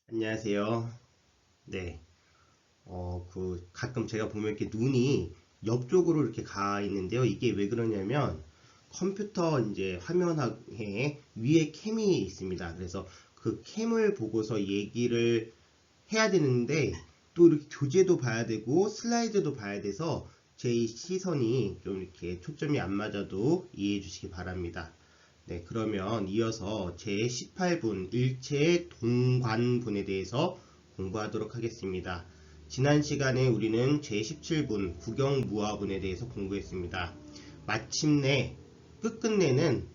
안녕하세요. 네. 가끔 제가 보면 이렇게 눈이 옆쪽으로 이렇게 가 있는데요. 이게 왜 그러냐면 컴퓨터 이제 화면에 위에 캠이 있습니다. 그래서 그 캠을 보고서 얘기를 해야 되는데 또 이렇게 교재도 봐야 되고 슬라이드도 봐야 돼서 제 시선이 좀 이렇게 초점이 안 맞아도 이해해 주시기 바랍니다. 네, 그러면 이어서 제18분 일체 동관분에 대해서 공부하도록 하겠습니다. 지난 시간에 우리는 제17분 구경무화분에 대해서 공부했습니다. 마침내 끝끝내는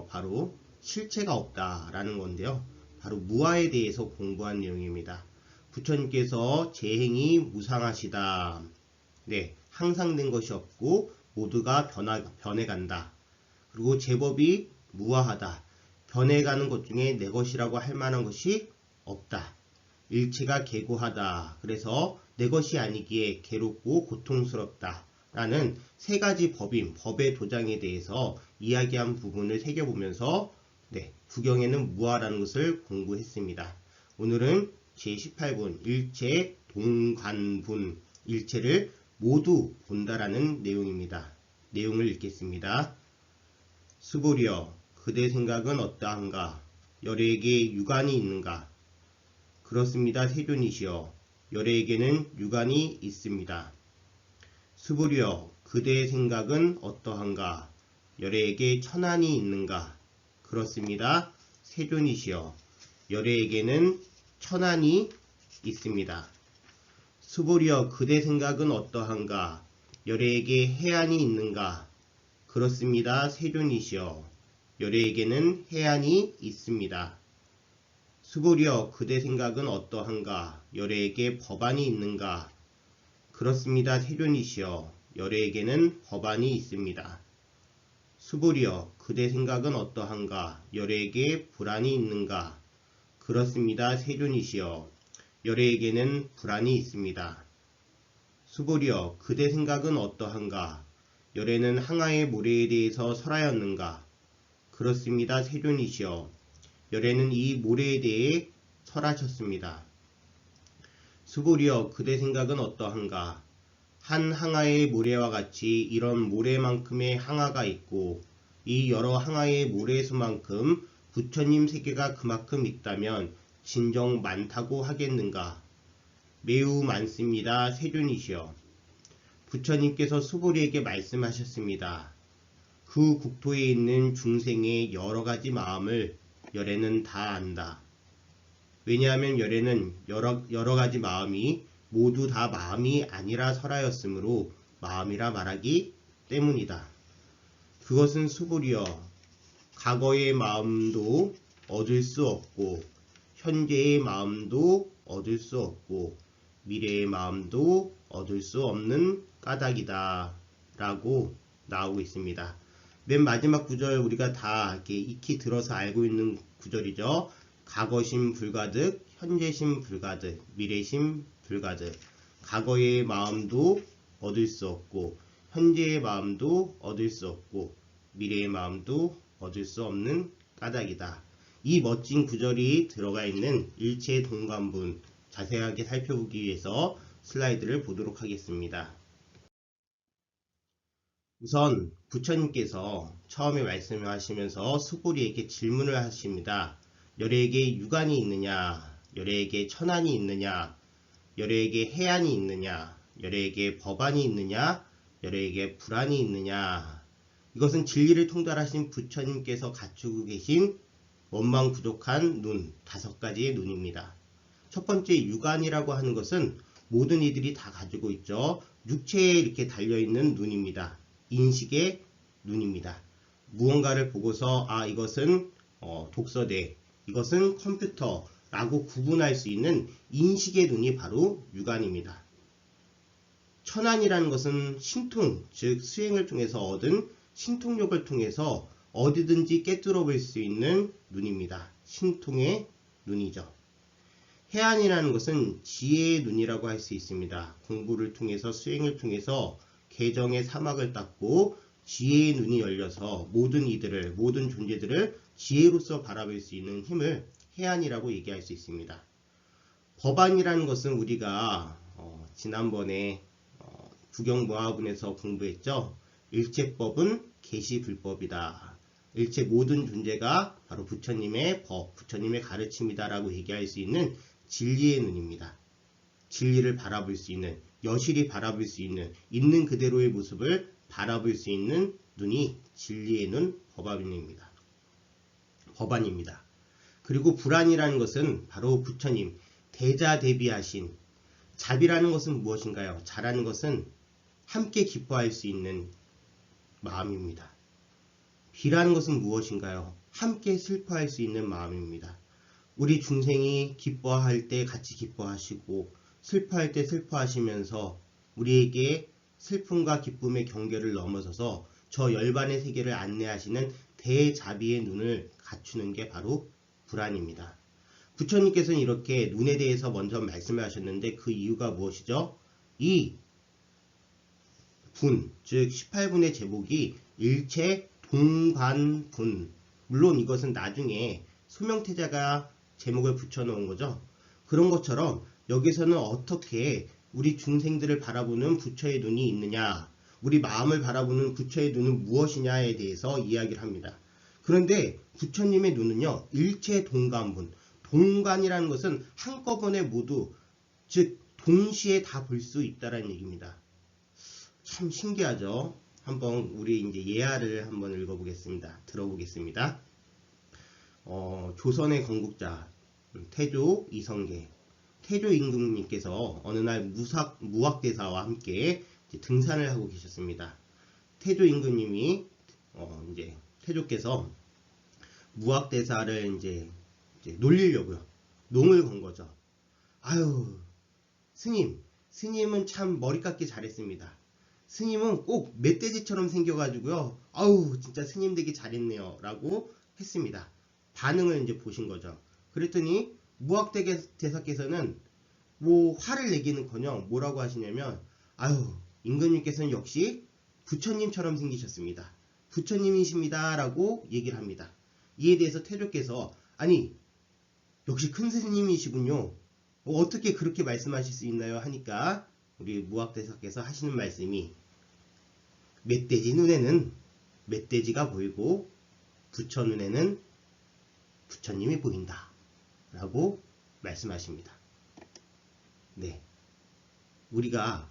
바로 실체가 없다라는 건데요. 바로 무화에 대해서 공부한 내용입니다. 부처님께서 재행이 무상하시다. 네, 항상 된 것이 없고 모두가 변해간다. 그리고 제법이 무아하다. 변해가는 것 중에 내 것이라고 할 만한 것이 없다. 일체가 계고하다. 그래서 내 것이 아니기에 괴롭고 고통스럽다. 라는 세 가지 법의 도장에 대해서 이야기한 부분을 새겨보면서 구경에는 무아라는 것을 공부했습니다. 오늘은 제18분 일체 동관분 일체를 모두 본다라는 내용입니다. 내용을 읽겠습니다. 수보리여, 그대 생각은 어떠한가? 열애에게 유관이 있는가? 그렇습니다, 세존이시여. 열애에게는 유관이 있습니다. 수보리여, 그대의 생각은 어떠한가? 열애에게 천한이 있는가? 그렇습니다, 세존이시여. 열애에게는 천한이 있습니다. 수보리여, 그대 생각은 어떠한가? 열애에게 해안이 있는가? 그렇습니다, 세존이시여. 열애에게는 해안이 있습니다. 수보리여, 그대 생각은 어떠한가? 열애에게 법안이 있는가? 그렇습니다, 세존이시여. 열애에게는 법안이 있습니다. 수보리여, 그대 생각은 어떠한가? 열애에게 불안이 있는가? 그렇습니다, 세존이시여. 열애에게는 불안이 있습니다. 수보리여, 그대 생각은 어떠한가? 열애는 항아의 모래에 대해서 설하였는가? 그렇습니다, 세존이시여. 열애는 이 모래에 대해 설하셨습니다. 수보리여, 그대 생각은 어떠한가? 한 항아의 모래와 같이 이런 모래만큼의 항아가 있고 이 여러 항아의 모래수만큼 부처님 세계가 그만큼 있다면 진정 많다고 하겠는가? 매우 많습니다, 세존이시여. 부처님께서 수보리에게 말씀하셨습니다. 그 국토에 있는 중생의 여러가지 마음을 열애는 다 안다. 왜냐하면 열애는 여러가지 마음이 모두 다 마음이 아니라 설하였으므로 마음이라 말하기 때문이다. 그것은 수보리여, 과거의 마음도 얻을 수 없고 현재의 마음도 얻을 수 없고 미래의 마음도 얻을 수 없는 까닭이다 라고 나오고 있습니다. 맨 마지막 구절 우리가 다 이렇게 익히 들어서 알고 있는 구절이죠. 과거심 불가득, 현재심 불가득, 미래심 불가득. 과거의 마음도 얻을 수 없고 현재의 마음도 얻을 수 없고 미래의 마음도 얻을 수 없는 까닭이다. 이 멋진 구절이 들어가 있는 일체 동관분 자세하게 살펴보기 위해서 슬라이드를 보도록 하겠습니다. 우선 부처님께서 처음에 말씀하시면서 수보리에게 질문을 하십니다. 열애에게 유관이 있느냐? 열애에게 천안이 있느냐? 열애에게 해안이 있느냐? 열애에게 법안이 있느냐? 열애에게 불안이 있느냐? 이것은 진리를 통달하신 부처님께서 갖추고 계신 원망 부족한 눈, 5가지의 눈입니다. 첫 번째 유관이라고 하는 것은 모든 이들이 다 가지고 있죠. 육체에 이렇게 달려있는 눈입니다. 인식의 눈입니다. 무언가를 보고서 이것은 독서대, 이것은 컴퓨터라고 구분할 수 있는 인식의 눈이 바로 유관입니다. 천안이라는 것은 신통, 즉 수행을 통해서 얻은 신통력을 통해서 어디든지 깨뚫어 볼 수 있는 눈입니다. 신통의 눈이죠. 해안이라는 것은 지혜의 눈이라고 할 수 있습니다. 공부를 통해서 수행을 통해서 개정의 사막을 닦고 지혜의 눈이 열려서 모든 이들을, 모든 존재들을 지혜로서 바라볼 수 있는 힘을 해안이라고 얘기할 수 있습니다. 법안이라는 것은 우리가 지난번에 국영무화분에서 공부했죠. 일체법은 계시불법이다. 일체 모든 존재가 바로 부처님의 법, 부처님의 가르침이다 라고 얘기할 수 있는 진리의 눈입니다. 진리를 바라볼 수 있는, 여실히 바라볼 수 있는 그대로의 모습을 바라볼 수 있는 눈이 진리의 눈, 법안입니다. 그리고 불안이라는 것은 바로 부처님, 대자대비하신 자비라는 것은 무엇인가요? 자라는 것은 함께 기뻐할 수 있는 마음입니다. 비라는 것은 무엇인가요? 함께 슬퍼할 수 있는 마음입니다. 우리 중생이 기뻐할 때 같이 기뻐하시고 슬퍼할 때 슬퍼하시면서 우리에게 슬픔과 기쁨의 경계를 넘어서서 저 열반의 세계를 안내하시는 대자비의 눈을 갖추는 게 바로 불안입니다. 부처님께서는 이렇게 눈에 대해서 먼저 말씀을 하셨는데 그 이유가 무엇이죠? 이 분, 즉 18분의 제목이 일체 동관분. 물론 이것은 나중에 소명태자가 제목을 붙여놓은 거죠. 그런 것처럼 여기서는 어떻게 우리 중생들을 바라보는 부처의 눈이 있느냐, 우리 마음을 바라보는 부처의 눈은 무엇이냐에 대해서 이야기를 합니다. 그런데 부처님의 눈은요, 일체 동관분. 동관이라는 것은 한꺼번에 모두, 즉 동시에 다 볼 수 있다는 얘기입니다. 참 신기하죠? 한번 우리 이제 예화를 한번 읽어보겠습니다. 들어보겠습니다. 조선의 건국자 태조 이성계, 태조 임금님께서 어느 날 무학대사와 함께 등산을 하고 계셨습니다. 태조 임금님이 이제 태조께서 무학대사를 이제 놀리려고요. 농을 건 거죠. 아유, 스님은 참 머리 깎기 잘했습니다. 스님은 꼭 멧돼지처럼 생겨가지고요. 아우, 진짜 스님 되기 잘했네요. 라고 했습니다. 반응을 이제 보신 거죠. 그랬더니 무학대사께서는 뭐 화를 내기는커녕 뭐라고 하시냐면, 아유, 임금님께서는 역시 부처님처럼 생기셨습니다. 부처님이십니다. 라고 얘기를 합니다. 이에 대해서 태조께서, 아니, 역시 큰 스님이시군요. 어떻게 그렇게 말씀하실 수 있나요? 하니까 우리 무학대사께서 하시는 말씀이, 멧돼지 눈에는 멧돼지가 보이고 부처 눈에는 부처님이 보인다 라고 말씀하십니다. 네, 우리가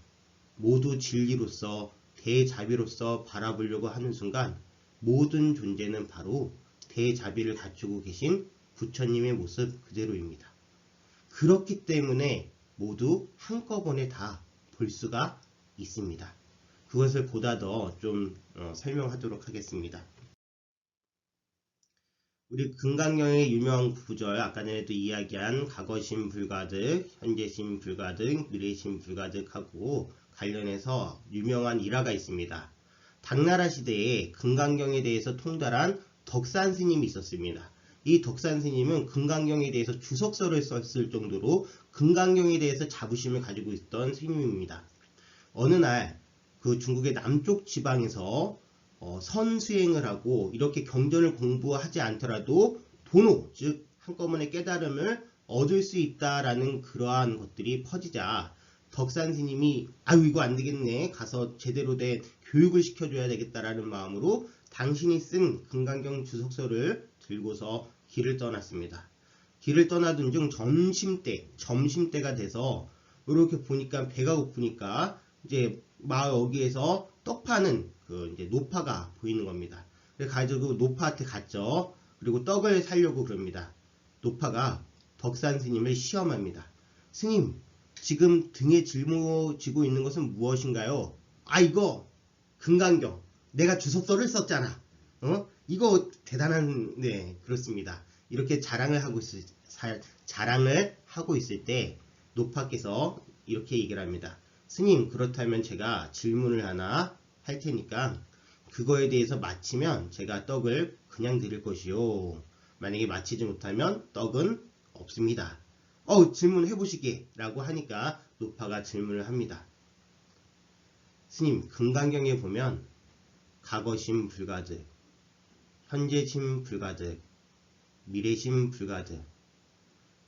모두 진리로서 대자비로서 바라보려고 하는 순간 모든 존재는 바로 대자비를 갖추고 계신 부처님의 모습 그대로입니다. 그렇기 때문에 모두 한꺼번에 다 볼 수가 있습니다. 그것을 보다 더 좀 설명하도록 하겠습니다. 우리 금강경의 유명한 구절, 아까 전에도 이야기한 과거심 불가득, 현재심 불가득, 미래심 불가득하고 관련해서 유명한 일화가 있습니다. 당나라 시대에 금강경에 대해서 통달한 덕산 스님이 있었습니다. 이 덕산 스님은 금강경에 대해서 주석서를 썼을 정도로 금강경에 대해서 자부심을 가지고 있던 스님입니다. 어느 날 그 중국의 남쪽 지방에서 선수행을 하고 이렇게 경전을 공부하지 않더라도 도노, 즉 한꺼번에 깨달음을 얻을 수 있다라는 그러한 것들이 퍼지자 덕산 스님이 아유 이거 안 되겠네, 가서 제대로 된 교육을 시켜줘야 되겠다라는 마음으로 당신이 쓴 금강경 주석서를 들고서 길을 떠났습니다. 길을 떠나던 중 점심때가 돼서 이렇게 보니까 배가 고프니까 이제 마을 어귀에서 떡 파는 그 이제 노파가 보이는 겁니다. 그래서 가지고 노파한테 갔죠. 그리고 떡을 사려고 그럽니다. 노파가 덕산 스님을 시험합니다. 스님, 지금 등에 짊어지고 있는 것은 무엇인가요? 아, 이거 금강경. 내가 주석서를 썼잖아. 이거 대단한, 네, 그렇습니다. 이렇게 자랑을 하고 있을 때 노파께서 이렇게 얘기를 합니다. 스님, 그렇다면 제가 질문을 하나 할 테니까 그거에 대해서 맞히면 제가 떡을 그냥 드릴 것이요. 만약에 맞히지 못하면 떡은 없습니다. 질문해 보시게 라고 하니까 노파가 질문을 합니다. 스님, 금강경에 보면 과거심 불가득, 현재심 불가득, 미래심 불가득,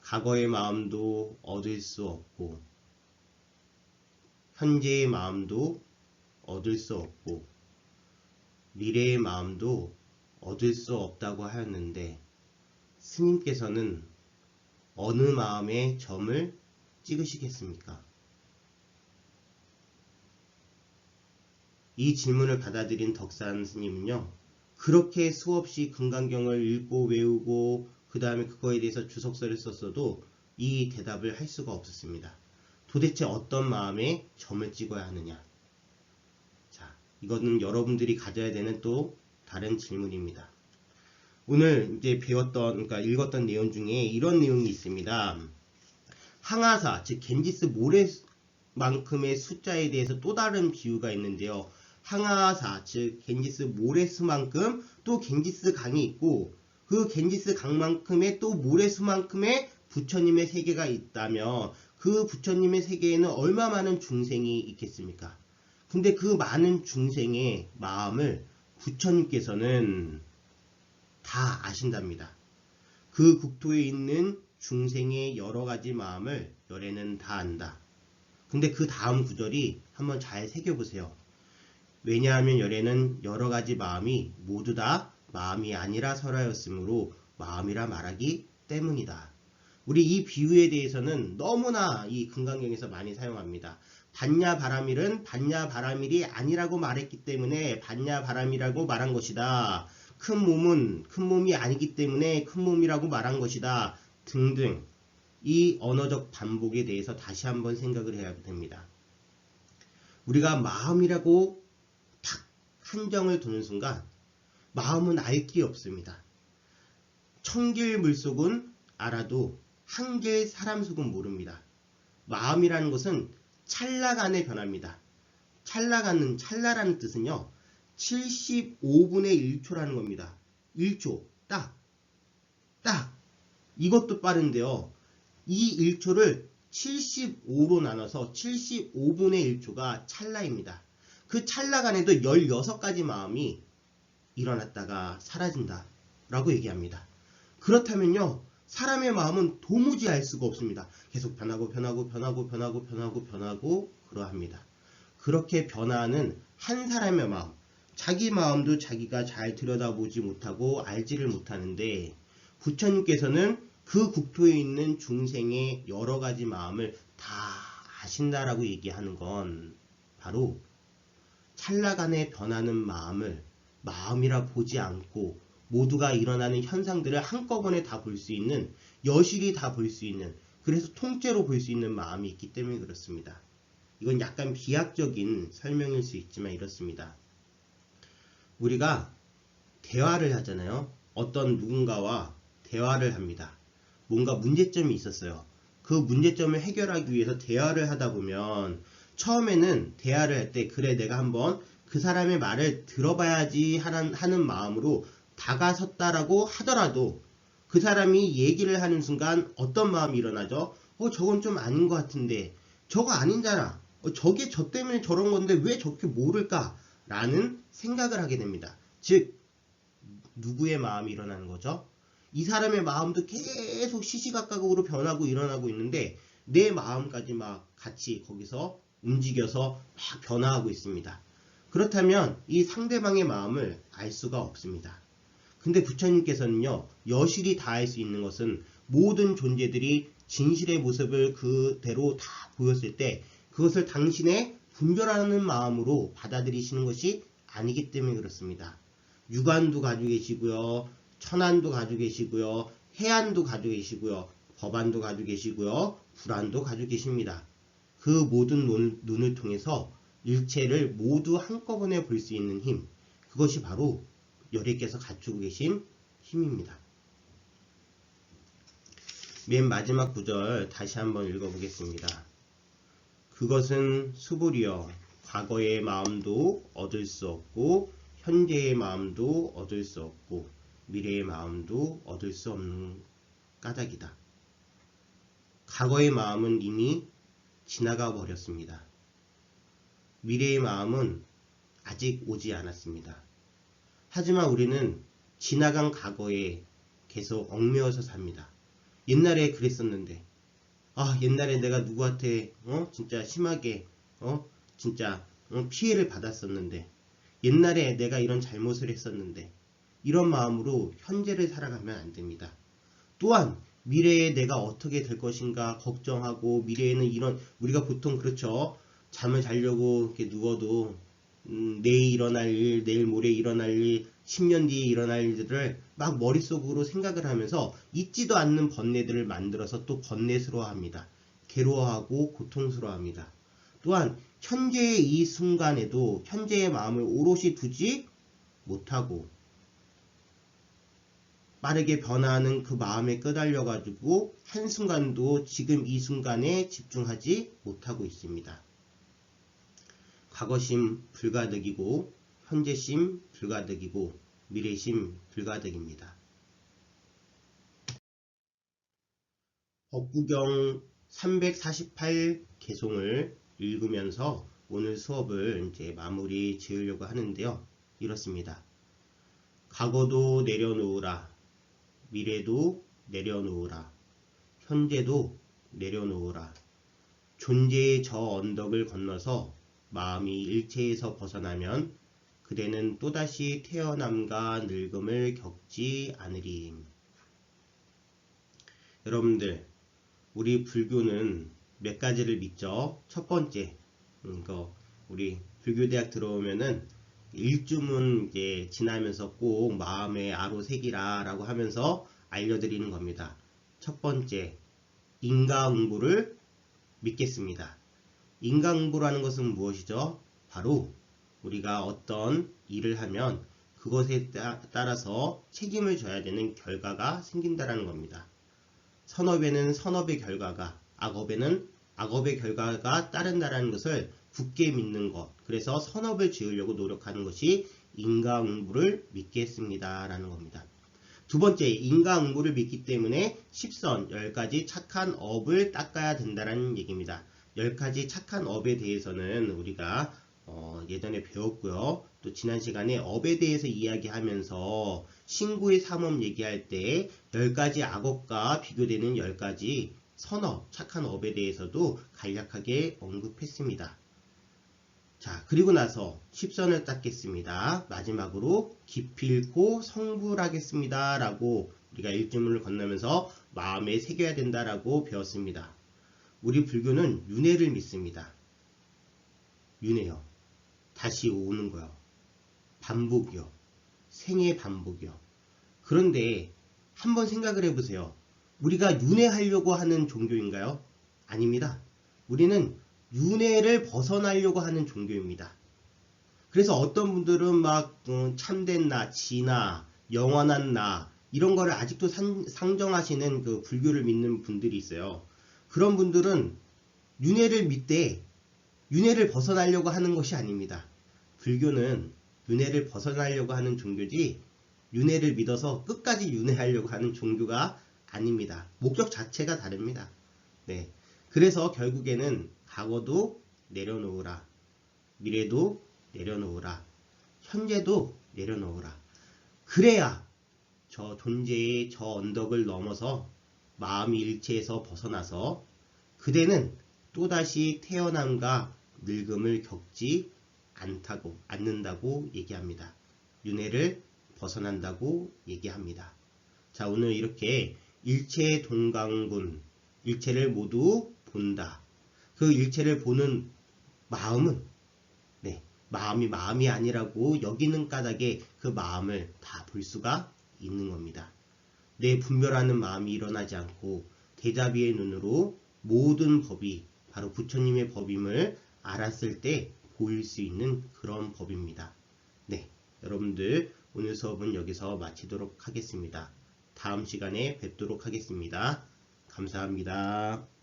과거의 마음도 얻을 수 없고 현재의 마음도 얻을 수 없고 미래의 마음도 얻을 수 없다고 하였는데 스님께서는 어느 마음에 점을 찍으시겠습니까? 이 질문을 받아들인 덕산 스님은요, 그렇게 수없이 금강경을 읽고 외우고 그 다음에 그거에 대해서 주석서를 썼어도 이 대답을 할 수가 없었습니다. 도대체 어떤 마음에 점을 찍어야 하느냐? 자, 이거는 여러분들이 가져야 되는 또 다른 질문입니다. 오늘 이제 그러니까 읽었던 내용 중에 이런 내용이 있습니다. 항아사, 즉 겐지스 모래만큼의 숫자에 대해서 또 다른 비유가 있는데요. 항아사, 즉 겐지스 모래수만큼 또 겐지스 강이 있고 그 겐지스 강만큼의 또 모래수만큼의 부처님의 세계가 있다면 그 부처님의 세계에는 얼마 많은 중생이 있겠습니까? 근데 그 많은 중생의 마음을 부처님께서는 다 아신답니다. 그 국토에 있는 중생의 여러 가지 마음을 열애는 다 안다. 근데 그 다음 구절이 한번 잘 새겨보세요. 왜냐하면 열애는 여러 가지 마음이 모두 다 마음이 아니라 설하였으므로 마음이라 말하기 때문이다. 우리 이 비유에 대해서는 너무나 이 금강경에서 많이 사용합니다. 반야바라밀은 반야바라밀이 아니라고 말했기 때문에 반야바라밀이라고 말한 것이다. 큰 몸은 큰 몸이 아니기 때문에 큰 몸이라고 말한 것이다. 등등 이 언어적 반복에 대해서 다시 한번 생각을 해야 됩니다. 우리가 마음이라고 딱 한정을 두는 순간 마음은 알 길이 없습니다. 천길 물속은 알아도 한길 사람 속은 모릅니다. 마음이라는 것은 찰나간의 변화입니다. 찰나라는 뜻은요. 75분의 1초라는 겁니다. 1초 딱 이것도 빠른데요. 이 1초를 75로 나눠서 75분의 1초가 찰나입니다. 그 찰나간에도 16가지 마음이 일어났다가 사라진다 라고 얘기합니다. 그렇다면요. 사람의 마음은 도무지 알 수가 없습니다. 계속 변하고 그러합니다. 그렇게 변화하는 한 사람의 마음, 자기 마음도 자기가 잘 들여다보지 못하고 알지를 못하는데 부처님께서는 그 국토에 있는 중생의 여러 가지 마음을 다 아신다라고 얘기하는 건 바로 찰나간에 변하는 마음을 마음이라 보지 않고 모두가 일어나는 현상들을 한꺼번에 다 볼 수 있는, 여실히 다 볼 수 있는, 그래서 통째로 볼 수 있는 마음이 있기 때문에 그렇습니다. 이건 약간 비약적인 설명일 수 있지만 이렇습니다. 우리가 대화를 하잖아요. 어떤 누군가와 대화를 합니다. 뭔가 문제점이 있었어요. 그 문제점을 해결하기 위해서 대화를 하다 보면 처음에는 대화를 할 때 그래 내가 한번 그 사람의 말을 들어봐야지 하는 마음으로 다가섰다라고 하더라도 그 사람이 얘기를 하는 순간 어떤 마음이 일어나죠? 저건 좀 아닌 것 같은데 저거 아닌잖아. 저게 저 때문에 저런 건데 왜 저렇게 모를까? 라는 생각을 하게 됩니다. 즉 누구의 마음이 일어나는 거죠? 이 사람의 마음도 계속 시시각각으로 변하고 일어나고 있는데 내 마음까지 막 같이 거기서 움직여서 막 변화하고 있습니다. 그렇다면 이 상대방의 마음을 알 수가 없습니다. 근데 부처님께서는요, 여실히 다 알 수 있는 것은 모든 존재들이 진실의 모습을 그대로 다 보였을 때 그것을 당신의 분별하는 마음으로 받아들이시는 것이 아니기 때문에 그렇습니다. 유관도 가지고 계시고요, 천안도 가지고 계시고요, 해안도 가지고 계시고요, 법안도 가지고 계시고요, 불안도 가지고 계십니다. 그 모든 눈을 통해서 일체를 모두 한꺼번에 볼 수 있는 힘, 그것이 바로 열애께서 갖추고 계신 힘입니다. 맨 마지막 구절 다시 한번 읽어보겠습니다. 그것은 수불이여 과거의 마음도 얻을 수 없고 현재의 마음도 얻을 수 없고 미래의 마음도 얻을 수 없는 까닭이다. 과거의 마음은 이미 지나가 버렸습니다. 미래의 마음은 아직 오지 않았습니다. 하지만 우리는 지나간 과거에 계속 얽매여서 삽니다. 옛날에 그랬었는데, 옛날에 내가 누구한테 진짜 심하게 진짜 피해를 받았었는데, 옛날에 내가 이런 잘못을 했었는데, 이런 마음으로 현재를 살아가면 안 됩니다. 또한 미래에 내가 어떻게 될 것인가 걱정하고, 미래에는 이런, 우리가 보통 그렇죠. 잠을 자려고 이렇게 누워도 내일 일어날 일, 내일 모레 일어날 일, 10년 뒤에 일어날 일들을 막 머릿속으로 생각을 하면서 잊지도 않는 번뇌들을 만들어서 또 번뇌스러워합니다. 괴로워하고 고통스러워합니다. 또한 현재의 이 순간에도 현재의 마음을 오롯이 두지 못하고 빠르게 변화하는 그 마음에 끄달려가지고 한순간도 지금 이 순간에 집중하지 못하고 있습니다. 과거심 불가득이고, 현재심 불가득이고, 미래심 불가득입니다. 법구경 348 개송을 읽으면서 오늘 수업을 이제 마무리 지으려고 하는데요. 이렇습니다. 과거도 내려놓으라. 미래도 내려놓으라. 현재도 내려놓으라. 존재의 저 언덕을 건너서 마음이 일체에서 벗어나면 그대는 또다시 태어남과 늙음을 겪지 않으리. 여러분들, 우리 불교는 몇 가지를 믿죠? 첫 번째, 우리 불교대학 들어오면은 일주문 이제 지나면서 꼭 마음에 아로 새기라 라고 하면서 알려드리는 겁니다. 첫 번째, 인과응보를 믿겠습니다. 인과응보라는 것은 무엇이죠? 바로 우리가 어떤 일을 하면 그것에 따라서 책임을 져야 되는 결과가 생긴다는 겁니다. 선업에는 선업의 결과가, 악업에는 악업의 결과가 따른다는 것을 굳게 믿는 것. 그래서 선업을 지으려고 노력하는 것이 인과응보를 믿겠습니다 라는 겁니다. 두 번째, 인과응보를 믿기 때문에 10선, 10가지 착한 업을 닦아야 된다는 얘기입니다. 10가지 착한 업에 대해서는 우리가 예전에 배웠고요. 또 지난 시간에 업에 대해서 이야기하면서 신구의 삼업 얘기할 때 10가지 악업과 비교되는 10가지 선업, 착한 업에 대해서도 간략하게 언급했습니다. 자, 그리고 나서 10선을 닦겠습니다. 마지막으로 기필코 성불하겠습니다 라고 우리가 일주문을 건너면서 마음에 새겨야 된다라고 배웠습니다. 우리 불교는 윤회를 믿습니다. 윤회요. 다시 오는 거요. 반복이요. 생의 반복이요. 그런데 한번 생각을 해보세요. 우리가 윤회하려고 하는 종교인가요? 아닙니다. 우리는 윤회를 벗어나려고 하는 종교입니다. 그래서 어떤 분들은 막 참된 나, 진화, 영원한 나 이런 거를 아직도 상정하시는 그 불교를 믿는 분들이 있어요. 그런 분들은 윤회를 믿되 윤회를 벗어나려고 하는 것이 아닙니다. 불교는 윤회를 벗어나려고 하는 종교지 윤회를 믿어서 끝까지 윤회하려고 하는 종교가 아닙니다. 목적 자체가 다릅니다. 네. 그래서 결국에는 과거도 내려놓으라. 미래도 내려놓으라. 현재도 내려놓으라. 그래야 저 존재의 저 언덕을 넘어서 마음이 일체에서 벗어나서 그대는 또다시 태어남과 늙음을 겪지 않는다고 얘기합니다. 윤회를 벗어난다고 얘기합니다. 자, 오늘 이렇게 일체 동강분, 일체를 모두 본다. 그 일체를 보는 마음은 마음이 아니라고 여기는 까닭에 그 마음을 다 볼 수가 있는 겁니다. 내 분별하는 마음이 일어나지 않고 대자비의 눈으로 모든 법이 바로 부처님의 법임을 알았을 때 보일 수 있는 그런 법입니다. 네, 여러분들 오늘 수업은 여기서 마치도록 하겠습니다. 다음 시간에 뵙도록 하겠습니다. 감사합니다.